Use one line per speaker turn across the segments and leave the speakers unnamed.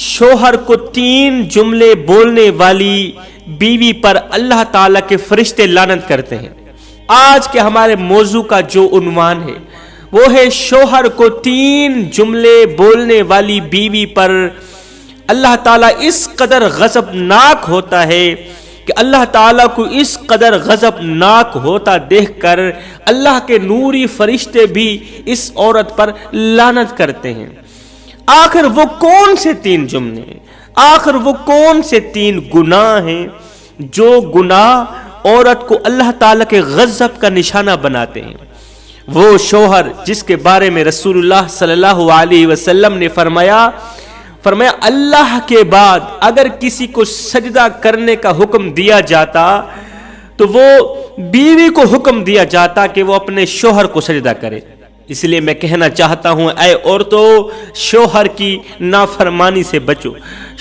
شوہر کو 3 جملے بولنے والی بیوی پر اللہ تعالیٰ کے فرشتے لعنت کرتے ہیں۔ آج کے ہمارے موضوع کا جو عنوان ہے وہ ہے شوہر کو 3 جملے بولنے والی بیوی پر اللہ تعالیٰ اس قدر غضبناک ہوتا ہے کہ اللہ تعالیٰ کو اس قدر غضبناک ہوتا دیکھ کر اللہ کے نوری فرشتے بھی اس عورت پر لعنت کرتے ہیں۔ آخر وہ کون سے 3 جملے ہیں؟ آخر وہ کون سے 3 گناہ ہیں جو گناہ عورت کو اللہ تعالیٰ کے غضب کا نشانہ بناتے ہیں؟ وہ شوہر جس کے بارے میں رسول اللہ صلی اللہ علیہ وسلم نے فرمایا اللہ کے بعد اگر کسی کو سجدہ کرنے کا حکم دیا جاتا تو وہ بیوی کو حکم دیا جاتا کہ وہ اپنے شوہر کو سجدہ کرے۔ اس لیے میں کہنا چاہتا ہوں اے عورتوں، شوہر کی نافرمانی سے بچو،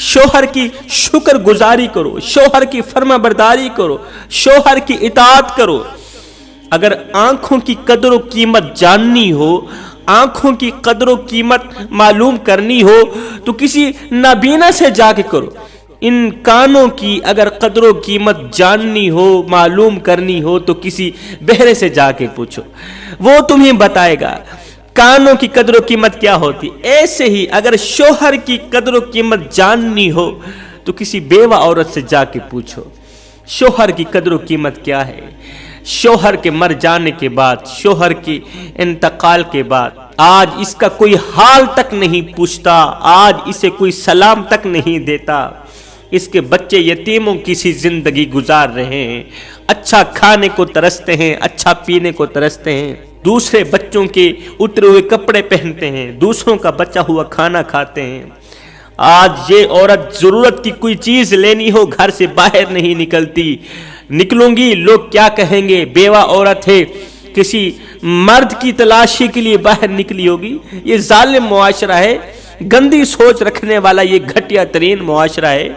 شوہر کی شکر گزاری کرو، شوہر کی فرما برداری کرو، شوہر کی اطاعت کرو۔ اگر آنکھوں کی قدر و قیمت جاننی ہو، آنکھوں کی قدر و قیمت معلوم کرنی ہو تو کسی نابینا سے جا کے کرو۔ ان کانوں کی اگر قدر و قیمت جاننی ہو، معلوم کرنی ہو تو کسی بہرے سے جا کے پوچھو، وہ تمہیں بتائے گا کانوں کی قدر و قیمت کیا ہوتی۔ ایسے ہی اگر شوہر کی قدر و قیمت جاننی ہو تو کسی بیوہ عورت سے جا کے پوچھو شوہر کی قدر و قیمت کیا ہے۔ شوہر کے مر جانے کے بعد، شوہر کے انتقال کے بعد آج اس کا کوئی حال تک نہیں پوچھتا، آج اسے کوئی سلام تک نہیں دیتا۔ اس کے بچے یتیموں کی سی زندگی گزار رہے ہیں، اچھا کھانے کو ترستے ہیں، اچھا پینے کو ترستے ہیں، دوسرے بچوں کے اترے ہوئے کپڑے پہنتے ہیں، دوسروں کا بچا ہوا کھانا کھاتے ہیں۔ آج یہ عورت ضرورت کی کوئی چیز لینی ہو گھر سے باہر نہیں نکلتی، نکلوں گی لوگ کیا کہیں گے، بیوہ عورت ہے کسی مرد کی تلاشی کے لیے باہر نکلی ہوگی۔ یہ ظالم معاشرہ ہے، گندی سوچ رکھنے والا یہ گھٹیا ترین معاشرہ ہے۔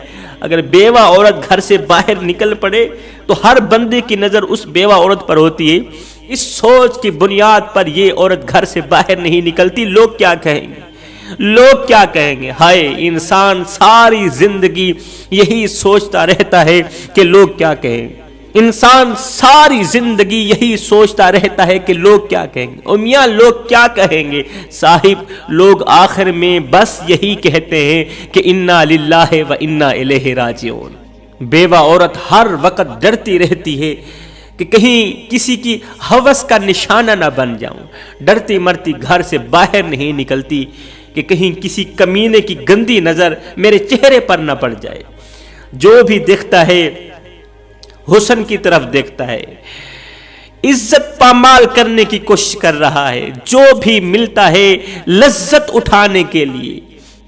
اگر بیوہ عورت گھر سے باہر نکل پڑے تو ہر بندے کی نظر اس بیوہ عورت پر ہوتی ہے۔ اس سوچ کی بنیاد پر یہ عورت گھر سے باہر نہیں نکلتی، لوگ کیا کہیں گے، لوگ کیا کہیں گے۔ ہائے، انسان ساری زندگی یہی سوچتا رہتا ہے کہ لوگ کیا کہیں گے، انسان ساری زندگی یہی سوچتا رہتا ہے کہ لوگ کیا کہیں گے۔ او میاں، لوگ کیا کہیں گے؟ صاحب، لوگ آخر میں بس یہی کہتے ہیں کہ انا للہ و انا الیہ راجعون۔ بیوہ عورت ہر وقت ڈرتی رہتی ہے کہ کہیں کسی کی ہوس کا نشانہ نہ بن جاؤں، ڈرتی مرتی گھر سے باہر نہیں نکلتی کہ کہیں کسی کمینے کی گندی نظر میرے چہرے پر نہ پڑ جائے۔ جو بھی دیکھتا ہے حسن کی طرف دیکھتا ہے، عزت پامال کرنے کی کوشش کر رہا ہے، جو بھی ملتا ہے لذت اٹھانے کے لیے،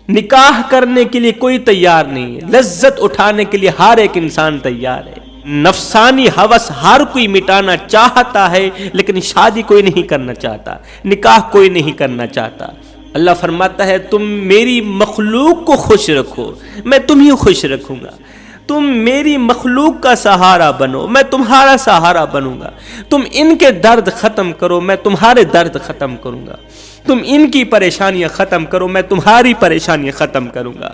نکاح کرنے کے لیے کوئی تیار نہیں ہے، لذت اٹھانے کے لیے ہر ایک انسان تیار ہے۔ نفسانی ہوس ہر کوئی مٹانا چاہتا ہے لیکن شادی کوئی نہیں کرنا چاہتا، نکاح کوئی نہیں کرنا چاہتا۔ اللہ فرماتا ہے تم میری مخلوق کو خوش رکھو، میں تمہیں خوش رکھوں گا۔ تم میری مخلوق کا سہارا بنو، میں تمہارا سہارا بنوں گا۔ تم ان کے درد ختم کرو، میں تمہارے درد ختم کروں گا۔ تم ان کی پریشانیاں ختم کرو، میں تمہاری پریشانیاں ختم کروں گا۔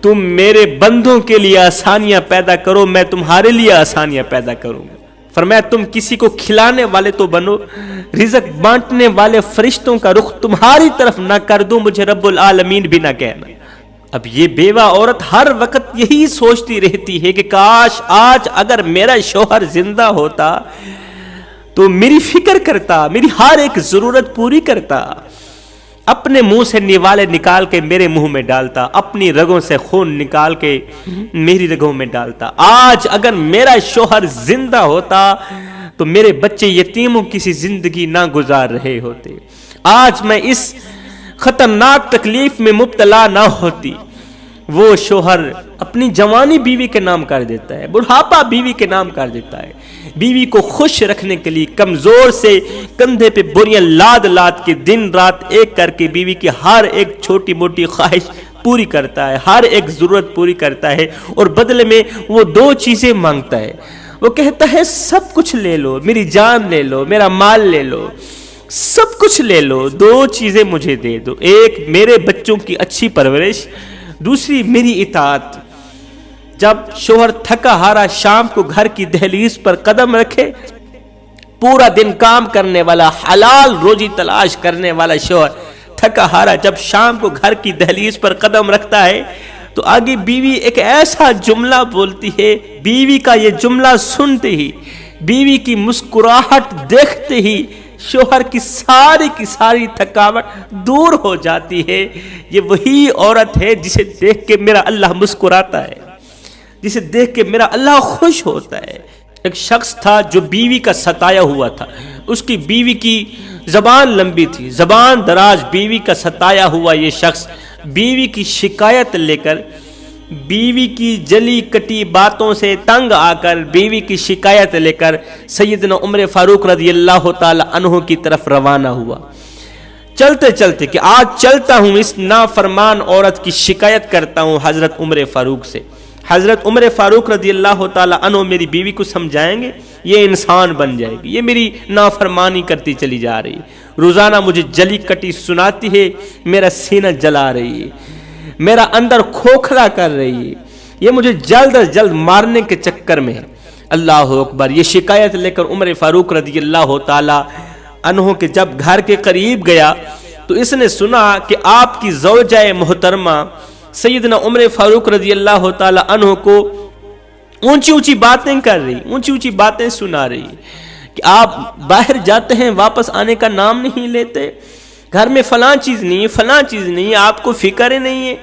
تم میرے بندوں کے لیے آسانیاں پیدا کرو، میں تمہارے لیے آسانیاں پیدا کروں گا۔ فرمایا تم کسی کو کھلانے والے تو بنو، رزق بانٹنے والے فرشتوں کا رخ تمہاری طرف نہ کر دوں، مجھے رب العالمین بھی نہ کہنا۔ اب یہ بیوہ عورت ہر وقت یہی سوچتی رہتی ہے کہ کاش آج اگر میرا شوہر زندہ ہوتا تو میری فکر کرتا، میری ہر ایک ضرورت پوری کرتا، اپنے منہ سے نوالے نکال کے میرے منہ میں ڈالتا، اپنی رگوں سے خون نکال کے میری رگوں میں ڈالتا۔ آج اگر میرا شوہر زندہ ہوتا تو میرے بچے یتیموں کی سی زندگی نہ گزار رہے ہوتے، آج میں اس خطرناک تکلیف میں مبتلا نہ ہوتی۔ وہ شوہر اپنی جوانی بیوی کے نام کر دیتا ہے، بڑھاپا بیوی کے نام کر دیتا ہے۔ بیوی کو خوش رکھنے کے لیے کمزور سے کندھے پہ بوریاں لاد لاد کے دن رات ایک کر کے بیوی کی ہر ایک چھوٹی موٹی خواہش پوری کرتا ہے، ہر ایک ضرورت پوری کرتا ہے، اور بدلے میں وہ 2 چیزیں مانگتا ہے۔ وہ کہتا ہے سب کچھ لے لو، میری جان لے لو، میرا مال لے لو، سب کچھ لے لو، 2 چیزیں مجھے دے دو، ایک میرے بچوں کی اچھی پرورش، دوسری میری اطاعت. جب شوہر تھکا ہارا شام کو گھر کی دہلیز پر قدم رکھے، پورا دن کام کرنے والا، حلال روزی تلاش کرنے والا شوہر تھکا ہارا جب شام کو گھر کی دہلیز پر قدم رکھتا ہے تو آگے بیوی ایک ایسا جملہ بولتی ہے، بیوی کا یہ جملہ سنتے ہی، بیوی کی مسکراہٹ دیکھتے ہی شوہر کی ساری تھکاوٹ دور ہو جاتی ہے. یہ وہی عورت ہے جسے دیکھ کے میرا اللہ مسکراتا ہے، جسے دیکھ کے میرا اللہ خوش ہوتا ہے. ایک شخص تھا جو بیوی کا ستایا ہوا تھا، اس کی بیوی کی زبان لمبی تھی، زبان دراز بیوی کا ستایا ہوا یہ شخص بیوی کی شکایت لے کر، بیوی کی جلی کٹی باتوں سے تنگ آ کر، بیوی کی شکایت لے کر سیدنا عمر فاروق رضی اللہ تعالی عنہ کی طرف روانہ ہوا. چلتے چلتے کہ آج چلتا ہوں اس نافرمان عورت کی شکایت کرتا ہوں حضرت عمر فاروق سے. حضرت عمر فاروق رضی اللہ تعالی عنہ میری بیوی کو سمجھائیں گے، یہ انسان بن جائے گی، یہ میری نافرمانی کرتی چلی جا رہی ہے، روزانہ مجھے جلی کٹی سناتی ہے، میرا سینہ جلا رہی ہے، میرا اندر کھوکھلا کر رہی ہے، یہ مجھے جلد از جلد مارنے کے چکر میں ہے. اللہ اکبر. یہ شکایت لے کر عمر فاروق رضی اللہ تعالی عنہ کے جب گھر کے قریب گیا تو اس نے سنا کہ آپ کی زوجہ محترمہ سیدنا عمر فاروق رضی اللہ تعالی عنہ کو اونچی اونچی باتیں کر رہی، اونچی اونچی باتیں سنا رہی کہ آپ باہر جاتے ہیں واپس آنے کا نام نہیں لیتے، گھر میں فلاں چیز نہیں ہے، فلاں چیز نہیں ہے، آپ کو فکر ہی نہیں ہے،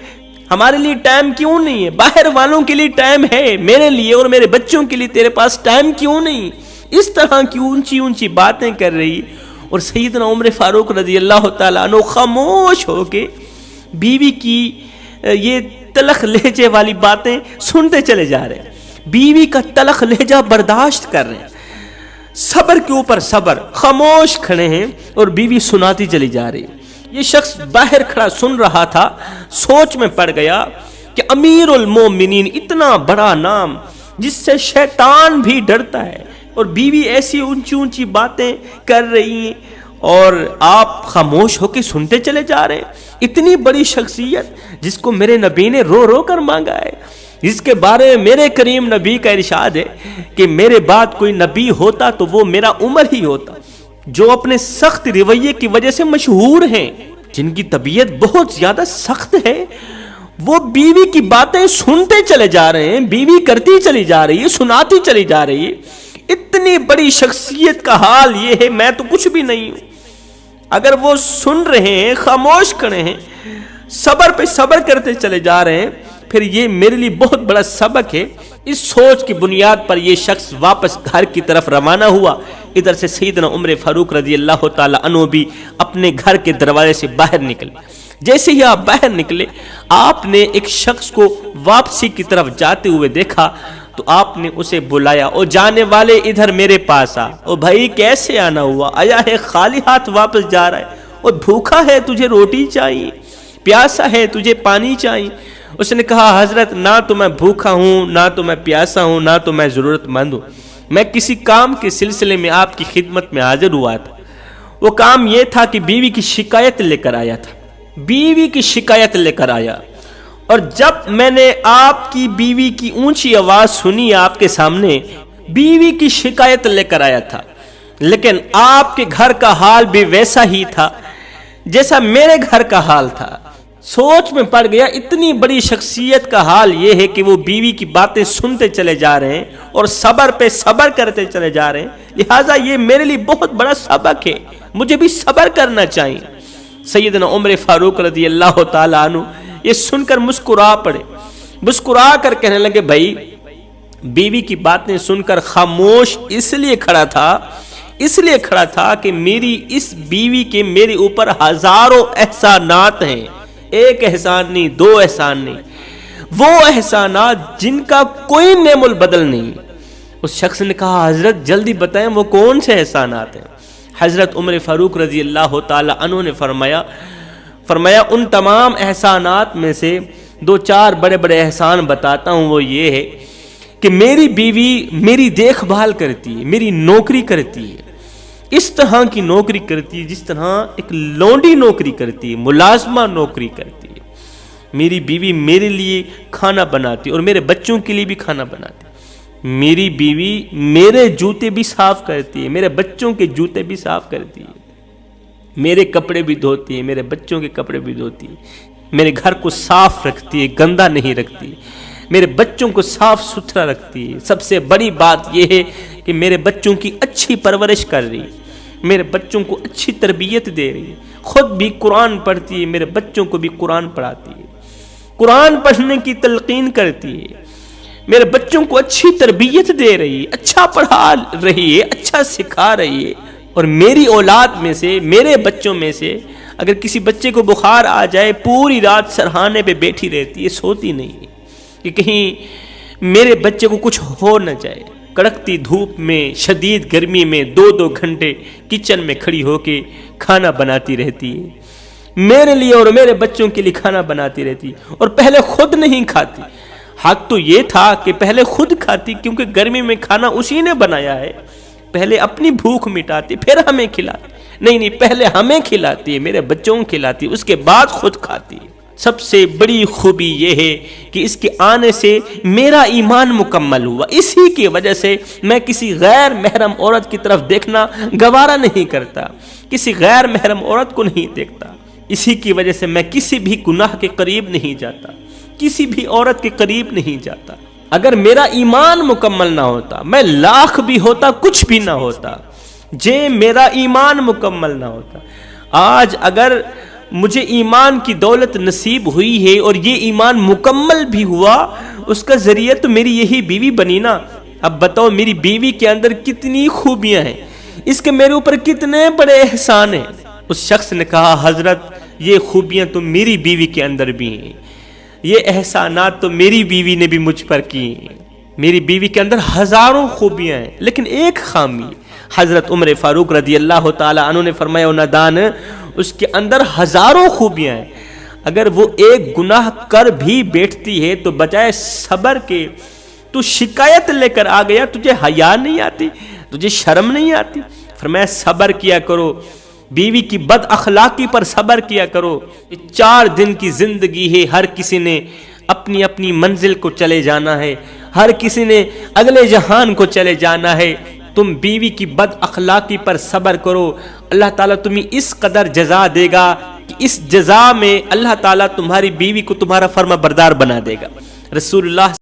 ہمارے لیے ٹائم کیوں نہیں ہے، باہر والوں کے لیے ٹائم ہے، میرے لیے اور میرے بچوں کے لیے تیرے پاس ٹائم کیوں نہیں. اس طرح کی اونچی اونچی باتیں کر رہی اور سیدنا عمر فاروق رضی اللہ تعالیٰ عنہ خاموش ہو کے بیوی کی یہ تلخ لہجے والی باتیں سنتے چلے جا رہے ہیں. بیوی کا تلخ لہجہ برداشت کر رہے ہیں، صبر کے اوپر صبر، خاموش کھڑے ہیں اور بیوی سناتی چلی جا رہی. یہ شخص باہر کھڑا سن رہا تھا، سوچ میں پڑ گیا کہ امیر المومنین اتنا بڑا نام جس سے شیطان بھی ڈرتا ہے، اور بیوی ایسی اونچی اونچی باتیں کر رہی ہیں اور آپ خاموش ہو کے سنتے چلے جا رہے ہیں. اتنی بڑی شخصیت جس کو میرے نبی نے رو رو کر مانگا ہے، جس کے بارے میں میرے کریم نبی کا ارشاد ہے کہ میرے بعد کوئی نبی ہوتا تو وہ میرا عمر ہی ہوتا، جو اپنے سخت رویے کی وجہ سے مشہور ہیں، جن کی طبیعت بہت زیادہ سخت ہے، وہ بیوی کی باتیں سنتے چلے جا رہے ہیں، بیوی کرتی چلی جا رہی ہے، سناتی چلی جا رہی ہے. اتنی بڑی شخصیت کا حال یہ ہے، میں تو کچھ بھی نہیں ہوں. اگر وہ سن رہے ہیں، خاموش کھڑے ہیں، صبر پہ صبر کرتے چلے جا رہے ہیں، پھر یہ میرے لیے بہت بڑا سبق ہے. اس سوچ کی بنیاد پر یہ شخص واپس گھر کی طرف روانہ ہوا. ادھر سے سیدنا عمر فاروق رضی اللہ تعالی عنہ بھی اپنے گھر کے دروازے سے باہر نکلے. جیسے ہی آپ باہر نکلے، آپ نے ایک شخص کو واپسی کی طرف جاتے ہوئے دیکھا تو آپ نے اسے بلایا، او جانے والے ادھر میرے پاس آ. او بھائی کیسے آنا ہوا؟ آیا ہے خالی ہاتھ واپس جا رہا ہے، اور بھوکا ہے، تجھے روٹی چاہیے، پیاسا ہے، تجھے پانی چاہیے. اس نے کہا حضرت نہ تو میں بھوکا ہوں، نہ تو میں پیاسا ہوں، نہ تو میں ضرورت مند ہوں، میں کسی کام کے سلسلے میں آپ کی خدمت میں حاضر ہوا تھا. وہ کام یہ تھا کہ بیوی کی شکایت لے کر آیا تھا، بیوی کی شکایت لے کر آیا. اور جب میں نے آپ کی بیوی کی اونچی آواز سنی آپ کے سامنے، بیوی کی شکایت لے کر آیا تھا، لیکن آپ کے گھر کا حال بھی ویسا ہی تھا جیسا میرے گھر کا حال تھا. سوچ میں پڑ گیا اتنی بڑی شخصیت کا حال یہ ہے کہ وہ بیوی کی باتیں سنتے چلے جا رہے ہیں اور صبر پہ صبر کرتے چلے جا رہے ہیں، لہٰذا یہ میرے لیے بہت بڑا سبق ہے، مجھے بھی صبر کرنا چاہیے. سیدنا عمر فاروق رضی اللہ تعالی عنہ یہ سن کر مسکرا پڑے، مسکرا کر کہنے لگے بھائی بیوی کی باتیں سن کر خاموش اس لیے کھڑا تھا کہ میری اس بیوی کے میرے اوپر ہزاروں احسانات ہیں، ایک احسان نہیں، دو احسان نہیں، وہ احسانات جن کا کوئی نعم البدل نہیں. اس شخص نے کہا حضرت جلدی بتائیں وہ کون سے احسانات ہیں؟ حضرت عمر فاروق رضی اللہ تعالی عنہ نے فرمایا ان تمام احسانات میں سے دو چار بڑے بڑے احسان بتاتا ہوں. وہ یہ ہے کہ میری بیوی میری دیکھ بھال کرتی ہے، میری نوکری کرتی ہے، اس طرح کی نوکری کرتی ہے جس طرح ایک لونڈی نوکری کرتی ہے، ملازمہ نوکری کرتی ہے. میری بیوی میرے لیے کھانا بناتی اور میرے بچوں کے لیے بھی کھانا بناتی. میری بیوی میرے جوتے بھی صاف کرتی ہے, میرے بچوں کے جوتے بھی صاف کرتی ہے, میرے کپڑے بھی دھوتی ہے, میرے بچوں کے کپڑے بھی دھوتی ہے, میرے گھر کو صاف رکھتی ہے, گندا نہیں رکھتی, میرے بچوں کو صاف ستھرا رکھتی ہے. سب سے بڑی بات یہ ہے کہ میرے بچوں کی اچھی پرورش کر رہی ہے, میرے بچوں کو اچھی تربیت دے رہی ہے, خود بھی قرآن پڑھتی ہے, میرے بچوں کو بھی قرآن پڑھاتی ہے, قرآن پڑھنے کی تلقین کرتی ہے, میرے بچوں کو اچھی تربیت دے رہی ہے, اچھا پڑھا رہی ہے, اچھا سکھا رہی ہے. اور میری اولاد میں سے, میرے بچوں میں سے اگر کسی بچے کو بخار آ جائے پوری رات سرہانے پہ بیٹھی رہتی ہے, سوتی نہیں ہے کہ کہیں میرے بچے کو کچھ ہو نہ جائے. کڑکتی دھوپ میں, شدید گرمی میں 2-2 گھنٹے کچن میں کھڑی ہو کے کھانا بناتی رہتی ہے, میرے لیے اور میرے بچوں کے لیے کھانا بناتی رہتی, اور پہلے خود نہیں کھاتی. حق تو یہ تھا کہ پہلے خود کھاتی, کیونکہ گرمی میں کھانا اسی نے بنایا ہے. پہلے اپنی بھوک مٹاتی پھر ہمیں کھلاتی. نہیں, پہلے ہمیں کھلاتی ہے, میرے بچوں کو کھلاتی, اس کے بعد خود کھاتی. سب سے بڑی خوبی یہ ہے کہ اس کے آنے سے میرا ایمان مکمل ہوا. اسی کی وجہ سے میں کسی غیر محرم عورت کی طرف دیکھنا گوارا نہیں کرتا, کسی غیر محرم عورت کو نہیں دیکھتا. اسی کی وجہ سے میں کسی بھی گناہ کے قریب نہیں جاتا, کسی بھی عورت کے قریب نہیں جاتا. اگر میرا ایمان مکمل نہ ہوتا, میں لاکھ بھی ہوتا, کچھ بھی نہ ہوتا, میرا ایمان مکمل نہ ہوتا. آج اگر مجھے ایمان کی دولت نصیب ہوئی ہے اور یہ ایمان مکمل بھی ہوا, اس کا ذریعہ تو میری یہی بیوی بنی نا. اب بتاؤ میری بیوی کے اندر کتنی خوبیاں ہیں, اس کے میرے اوپر کتنے بڑے احسان ہیں. اس شخص نے کہا حضرت یہ خوبیاں تو میری بیوی کے اندر بھی ہیں, یہ احسانات تو میری بیوی نے بھی مجھ پر کی ہیں. میری بیوی کے اندر ہزاروں خوبیاں ہیں لیکن ایک خامی. حضرت عمر فاروق رضی اللہ تعالی عنہ نے فرمایا نادان, اس کے اندر ہزاروں خوبیاں ہیں, اگر وہ ایک گناہ کر بھی بیٹھتی ہے تو بجائے صبر کے تو شکایت لے کر آ گیا, تجھے حیا نہیں آتی, تجھے شرم نہیں آتی. فرمایا صبر کیا کرو, بیوی کی بد اخلاقی پر صبر کیا کرو. 4 دن کی زندگی ہے, ہر کسی نے اپنی اپنی منزل کو چلے جانا ہے, ہر کسی نے اگلے جہان کو چلے جانا ہے. تم بیوی کی بد اخلاقی پر صبر کرو, اللہ تعالیٰ تمہیں اس قدر جزا دے گا کہ اس جزا میں اللہ تعالیٰ تمہاری بیوی کو تمہارا فرما بردار بنا دے گا. رسول اللہ